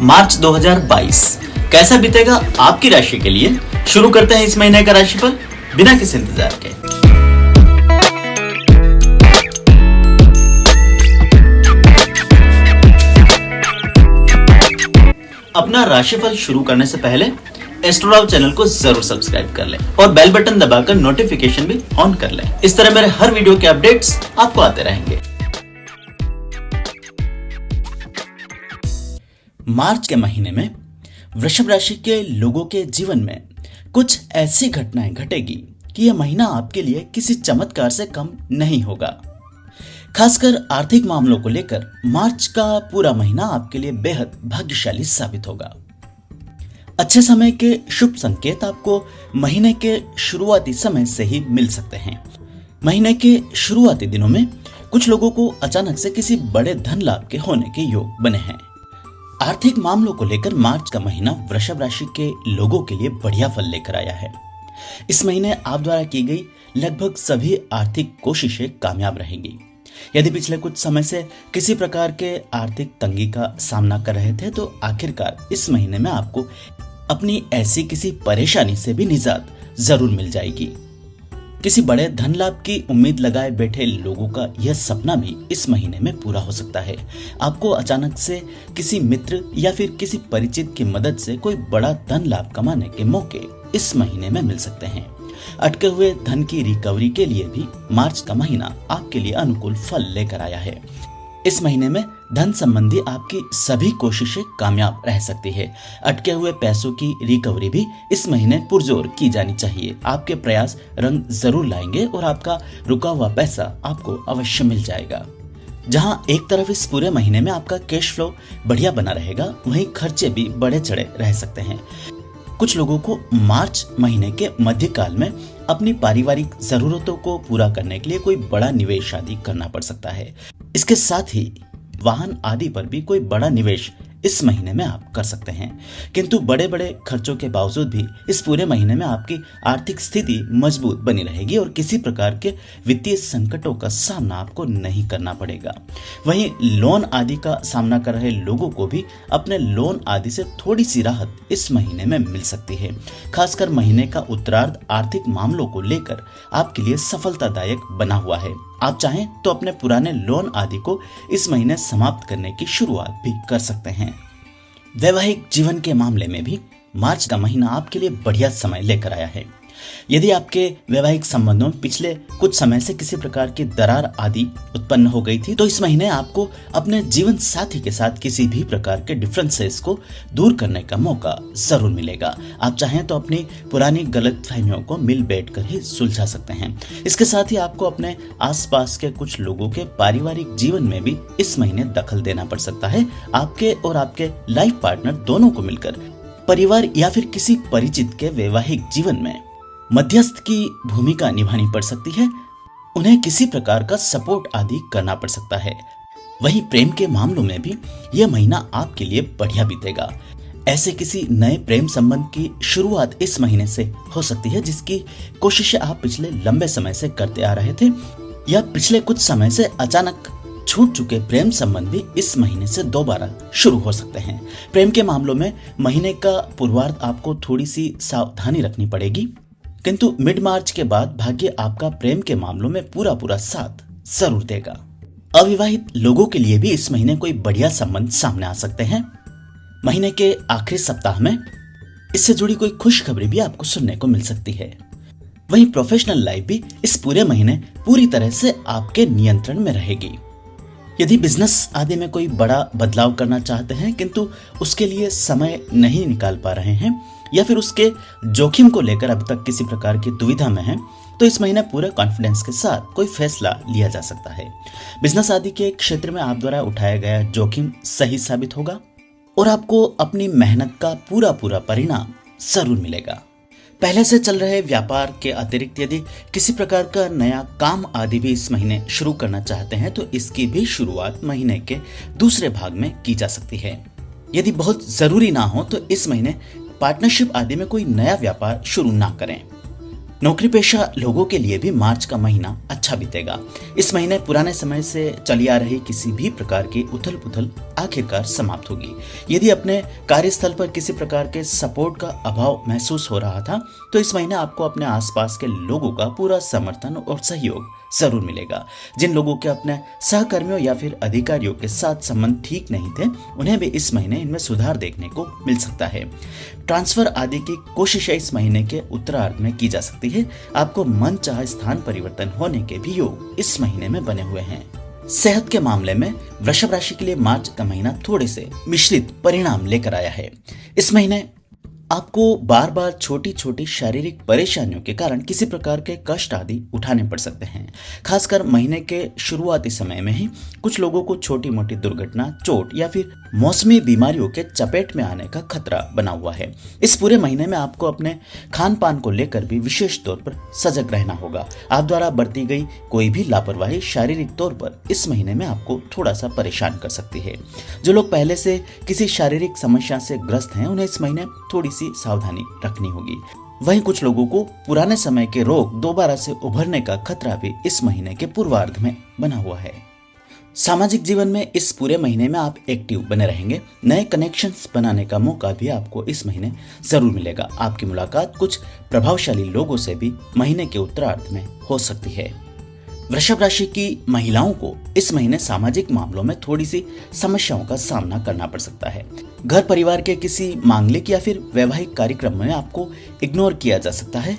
मार्च 2022 कैसा बीतेगा आपकी राशि के लिए। शुरू करते हैं इस महीने का राशिफल बिना किसी इंतजार के। अपना राशिफल शुरू करने से पहले एस्ट्रोलॉग चैनल को जरूर सब्सक्राइब कर लें और बेल बटन दबाकर नोटिफिकेशन भी ऑन कर लें। इस तरह मेरे हर वीडियो के अपडेट्स आपको आते रहेंगे। मार्च के महीने में वृषभ राशि के लोगों के जीवन में कुछ ऐसी घटनाएं घटेगी कि यह महीना आपके लिए किसी चमत्कार से कम नहीं होगा। खासकर आर्थिक मामलों को लेकर मार्च का पूरा महीना आपके लिए बेहद भाग्यशाली साबित होगा। अच्छे समय के शुभ संकेत आपको महीने के शुरुआती समय से ही मिल सकते हैं। महीने के शुरुआती दिनों में कुछ लोगों को अचानक से किसी बड़े धन लाभ के होने के योग बने हैं। आर्थिक मामलों को लेकर मार्च का महीना वृषभ राशि के लोगों के लिए बढ़िया फल लेकर आया है। इस महीने आप द्वारा की गई लगभग सभी आर्थिक कोशिशें कामयाब रहेंगी। यदि पिछले कुछ समय से किसी प्रकार के आर्थिक तंगी का सामना कर रहे थे तो आखिरकार इस महीने में आपको अपनी ऐसी किसी परेशानी से भी निजात जरूर मिल जाएगी। किसी बड़े धन लाभ की उम्मीद लगाए बैठे लोगों का यह सपना भी इस महीने में पूरा हो सकता है। आपको अचानक से किसी मित्र या फिर किसी परिचित की मदद से कोई बड़ा धन लाभ कमाने के मौके इस महीने में मिल सकते हैं। अटके हुए धन की रिकवरी के लिए भी मार्च का महीना आपके लिए अनुकूल फल लेकर आया है। इस महीने में धन संबंधी आपकी सभी कोशिशें कामयाब रह सकती है। अटके हुए पैसों की रिकवरी भी इस महीने पुरजोर की जानी चाहिए। आपके प्रयास रंग जरूर लाएंगे और आपका रुका हुआ पैसा आपको अवश्य मिल जाएगा। जहां एक तरफ इस पूरे महीने में आपका कैश फ्लो बढ़िया बना रहेगा, वहीं खर्चे भी बढ़े चढ़े रह सकते हैं। कुछ लोगों को मार्च महीने के मध्यकाल में अपनी पारिवारिक जरूरतों को पूरा करने के लिए कोई बड़ा निवेश आदि करना पड़ सकता है। इसके साथ ही वाहन आदि पर भी कोई बड़ा निवेश इस महीने में आप कर सकते हैं। किंतु बड़े बड़े खर्चों के बावजूद भी इस पूरे महीने में आपकी आर्थिक स्थिति मजबूत बनी रहेगी और किसी प्रकार के वित्तीय संकटों का सामना आपको नहीं करना पड़ेगा। वहीं लोन आदि का सामना कर रहे लोगों को भी अपने लोन आदि से थोड़ी सी राहत इस महीने में मिल सकती है। खासकर महीने का उत्तरार्ध आर्थिक मामलों को लेकर आपके लिए सफलतादायक बना हुआ है। आप चाहें तो अपने पुराने लोन आदि को इस महीने समाप्त करने की शुरुआत भी कर सकते हैं। वैवाहिक जीवन के मामले में भी मार्च का महीना आपके लिए बढ़िया समय लेकर आया है। यदि आपके वैवाहिक संबंधों में पिछले कुछ समय से किसी प्रकार की दरार आदि उत्पन्न हो गई थी तो इस महीने आपको अपने जीवन साथी के साथ किसी भी प्रकार के डिफरेंसेस को दूर करने का मौका जरूर मिलेगा। आप चाहें तो अपनी पुरानी गलतफहमियों को मिल बैठ कर ही सुलझा सकते हैं। इसके साथ ही आपको अपने आसपास के कुछ लोगों के पारिवारिक जीवन में भी इस महीने दखल देना पड़ सकता है। आपके और आपके लाइफ पार्टनर दोनों को मिलकर परिवार या फिर किसी परिचित के वैवाहिक जीवन में मध्यस्थ की भूमिका निभानी पड़ सकती है। उन्हें किसी प्रकार का सपोर्ट आदि करना पड़ सकता है। वहीं प्रेम के मामलों में भी यह महीना आपके लिए बढ़िया बीतेगा। ऐसे किसी नए प्रेम संबंध की शुरुआत इस महीने से हो सकती है जिसकी कोशिशें आप पिछले लंबे समय से करते आ रहे थे या पिछले कुछ समय से अचानक छूट चुके प्रेम संबंध भी इस महीने से दोबारा शुरू हो सकते हैं। प्रेम के मामलों में महीने का पूर्वार्ध आपको थोड़ी सी सावधानी रखनी पड़ेगी, किंतु मिड मार्च के बाद भाग्य आपका प्रेम के मामलों में पूरा साथ जरूर देगा। अविवाहित लोगों के लिए भी इस महीने कोई बढ़िया संबंध सामने आ सकते हैं। महीने के आखिरी सप्ताह में इससे जुड़ी कोई खुशखबरी भी आपको सुनने को मिल सकती है। वहीं प्रोफेशनल लाइफ भी इस पूरे महीने पूरी तरह से आपके नियंत्रण में रहेगी। यदि बिजनेस आदि में कोई बड़ा बदलाव करना चाहते हैं किंतु उसके लिए समय नहीं निकाल पा रहे हैं या फिर उसके जोखिम को लेकर अब तक किसी प्रकार की दुविधा में हैं, तो इस महीने पूरे कॉन्फिडेंस के साथ कोई फैसला लिया जा सकता है। बिजनेस आदि के क्षेत्र में आप द्वारा उठाया गया जोखिम सही साबित होगा और आपको अपनी मेहनत का पूरा परिणाम जरूर मिलेगा। पहले से चल रहे व्यापार के अतिरिक्त यदि किसी प्रकार का नया काम आदि भी इस महीने शुरू करना चाहते हैं तो इसकी भी शुरुआत महीने के दूसरे भाग में की जा सकती है। यदि बहुत जरूरी ना हो तो इस महीने पार्टनरशिप आदि में कोई नया व्यापार शुरू ना करें। नौकरी पेशा लोगों के लिए भी मार्च का महीना अच्छा बीतेगा। इस महीने पुराने समय से चली आ रही किसी भी प्रकार की उथल पुथल आखिरकार समाप्त होगी। यदि अपने कार्यस्थल पर किसी प्रकार के सपोर्ट का अभाव महसूस हो रहा था, तो इस महीने आपको अपने आसपास के लोगों का पूरा समर्थन और सहयोग जरूर मिलेगा। जिन लोगों के अपने सहकर्मियों या फिर अधिकारियों के साथ संबंध ठीक नहीं थे, उन्हें भी इस महीने इनमें सुधार देखने को मिल सकता है। ट्रांसफर आदि की कोशिशें इस महीने के उत्तरार्ध में की जा सकती है। आपको मनचाहा स्थान परिवर्तन होने के भी योग इस महीने में बने हुए हैं। सेहत के मामले में वृषभ राशि के लिए मार्च का महीना थोड़े से मिश्रित परिणाम लेकर आया है। इस महीने आपको बार बार छोटी छोटी शारीरिक परेशानियों के कारण किसी प्रकार के कष्ट आदि उठाने पड़ सकते हैं। खासकर महीने के शुरुआती समय में ही कुछ लोगों को छोटी मोटी दुर्घटना, चोट या फिर मौसमी बीमारियों के चपेट में आने का खतरा बना हुआ है। इस पूरे महीने में आपको अपने खान पान को लेकर भी विशेष तौर पर सजग रहना होगा। आप द्वारा बरती गई कोई भी लापरवाही शारीरिक तौर पर इस महीने में आपको थोड़ा सा परेशान कर सकती है। जो लोग पहले से किसी शारीरिक समस्या से ग्रस्त हैं, उन्हें इस महीने थोड़ी सावधानी रखनी होगी। वहीं कुछ लोगों को पुराने समय के रोग दोबारा से उभरने का खतरा भी इस महीने के पूर्वार्ध में बना हुआ है। सामाजिक जीवन में इस पूरे महीने में आप एक्टिव बने रहेंगे। नए कनेक्शंस बनाने का मौका भी आपको इस महीने जरूर मिलेगा। आपकी मुलाकात कुछ प्रभावशाली लोगों से भी महीने के उत्तरार्ध में हो सकती है। वृषभ राशि की महिलाओं को इस महीने सामाजिक मामलों में थोड़ी सी समस्याओं का सामना करना पड़ सकता है। घर परिवार के किसी मांगलिक या फिर वैवाहिक कार्यक्रम में आपको इग्नोर किया जा सकता है।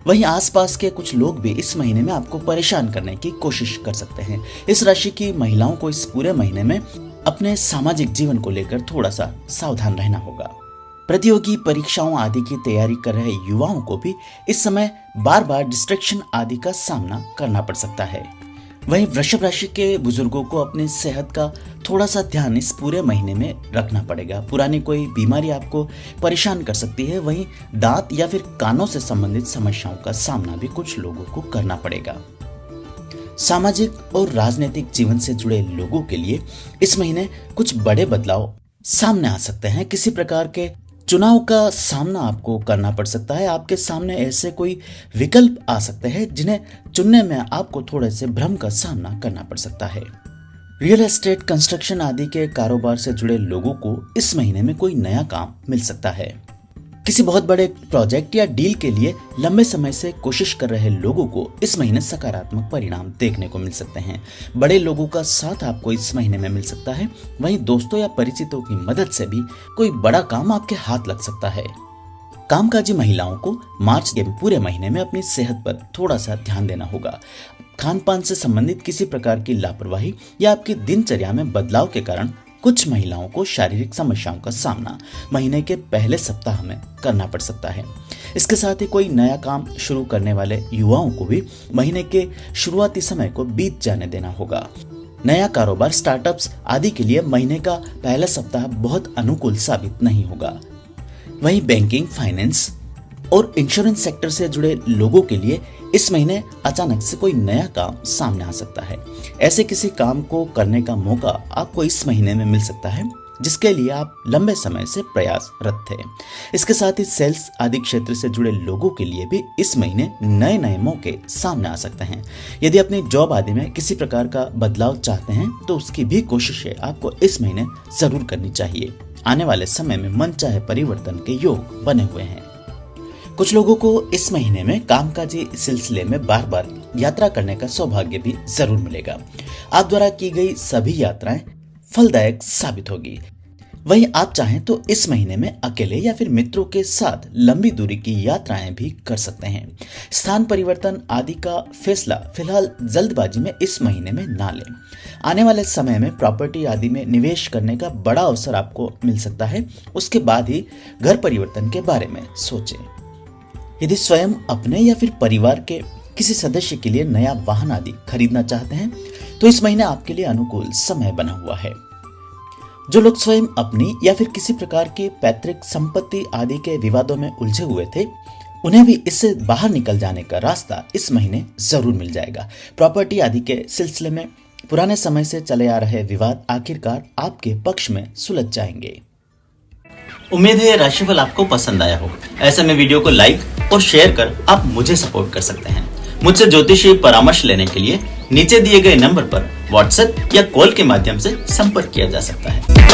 वहीं आसपास के कुछ लोग भी इस महीने में आपको परेशान करने की कोशिश कर सकते हैं। इस राशि की महिलाओं को इस पूरे महीने में अपने सामाजिक जीवन को लेकर थोड़ा सा सावधान रहना होगा। प्रतियोगी परीक्षाओं आदि की तैयारी कर रहे युवाओं को भी इस समय बार बार डिस्ट्रैक्शन आदि का सामना करना पड़ सकता है। वहीं वृषभ राशि के बुजुर्गों को अपनी सेहत का थोड़ा सा ध्यान इस पूरे महीने में रखना पड़ेगा। पुरानी कोई बीमारी आपको परेशान कर सकती है। वहीं दांत या फिर कानों से संबंधित समस्याओं का सामना भी कुछ लोगों को करना पड़ेगा। सामाजिक और राजनीतिक जीवन से जुड़े लोगों के लिए इस महीने कुछ बड़े बदलाव सामने आ सकते हैं। किसी प्रकार के चुनाव का सामना आपको करना पड़ सकता है। आपके सामने ऐसे कोई विकल्प आ सकते हैं जिन्हें चुनने में आपको थोड़े से भ्रम का सामना करना पड़ सकता है। रियल एस्टेट, कंस्ट्रक्शन आदि के कारोबार से जुड़े लोगों को इस महीने में कोई नया काम मिल सकता है। किसी बहुत बड़े प्रोजेक्ट या डील के लिए लंबे समय से कोशिश कर रहे लोगों को इस महीने सकारात्मक परिणाम देखने को मिल सकते हैं। बड़े लोगों का साथ आपको इस महीने में मिल सकता है। वहीं दोस्तों या परिचितों की मदद से भी कोई बड़ा काम आपके हाथ लग सकता है। कामकाजी महिलाओं को मार्च के पूरे महीने में अपनी सेहत पर थोड़ा सा ध्यान देना होगा। खान पान से संबंधित किसी प्रकार की लापरवाही या आपकी दिनचर्या में बदलाव के कारण कुछ महिलाओं को शारीरिक समस्याओं का सामना महीने के पहले सप्ताह में करना पड़ सकता है। इसके साथ ही कोई नया काम शुरू करने वाले युवाओं को भी महीने के शुरुआती समय को बीत जाने देना होगा। नया कारोबार, स्टार्टअप्स आदि के लिए महीने का पहला सप्ताह बहुत अनुकूल साबित नहीं होगा। वहीं बैंकिंग, फाइनेंस और इंश्योरेंस सेक्टर से जुड़े लोगों के लिए इस महीने अचानक से कोई नया काम सामने आ सकता है। ऐसे किसी काम को करने का मौका आपको इस महीने में मिल सकता है जिसके लिए आप लंबे समय से प्रयासरत थे। इसके साथ ही सेल्स आदि क्षेत्र से जुड़े लोगों के लिए भी इस महीने नए नए मौके सामने आ सकते हैं। यदि अपनी जॉब आदि में किसी प्रकार का बदलाव चाहते हैं तो उसकी भी कोशिशें आपको इस महीने जरूर करनी चाहिए। आने वाले समय में मनचाहे परिवर्तन के योग बने हुए हैं। कुछ लोगों को इस महीने में कामकाजी सिलसिले में बार बार यात्रा करने का सौभाग्य भी जरूर मिलेगा। आप द्वारा की गई सभी यात्राएं फलदायक साबित होगी। वहीं आप चाहें तो इस महीने में अकेले या फिर मित्रों के साथ लंबी दूरी की यात्राएं भी कर सकते हैं। स्थान परिवर्तन आदि का फैसला फिलहाल जल्दबाजी में इस महीने में ना लें। आने वाले समय में प्रॉपर्टी आदि में निवेश करने का बड़ा अवसर आपको मिल सकता है। उसके बाद ही घर परिवर्तन के बारे में सोचें। यदि स्वयं अपने या फिर परिवार के किसी सदस्य के लिए नया वाहन आदि खरीदना चाहते हैं तो इस महीने आपके लिए अनुकूल समय बना हुआ है। जो लोग स्वयं अपनी या फिर किसी प्रकार की पैतृक संपत्ति आदि के विवादों में उलझे हुए थे, उन्हें भी इससे बाहर निकल जाने का रास्ता इस महीने जरूर मिल जाएगा। प्रॉपर्टी आदि के सिलसिले में पुराने समय से चले आ रहे विवाद आखिरकार आपके पक्ष में सुलझ जाएंगे। उम्मीद है राशिफल आपको पसंद आया हो। ऐसे में वीडियो को लाइक और शेयर कर आप मुझे सपोर्ट कर सकते हैं। मुझसे ज्योतिषीय परामर्श लेने के लिए नीचे दिए गए नंबर पर व्हाट्सएप या कॉल के माध्यम से संपर्क किया जा सकता है।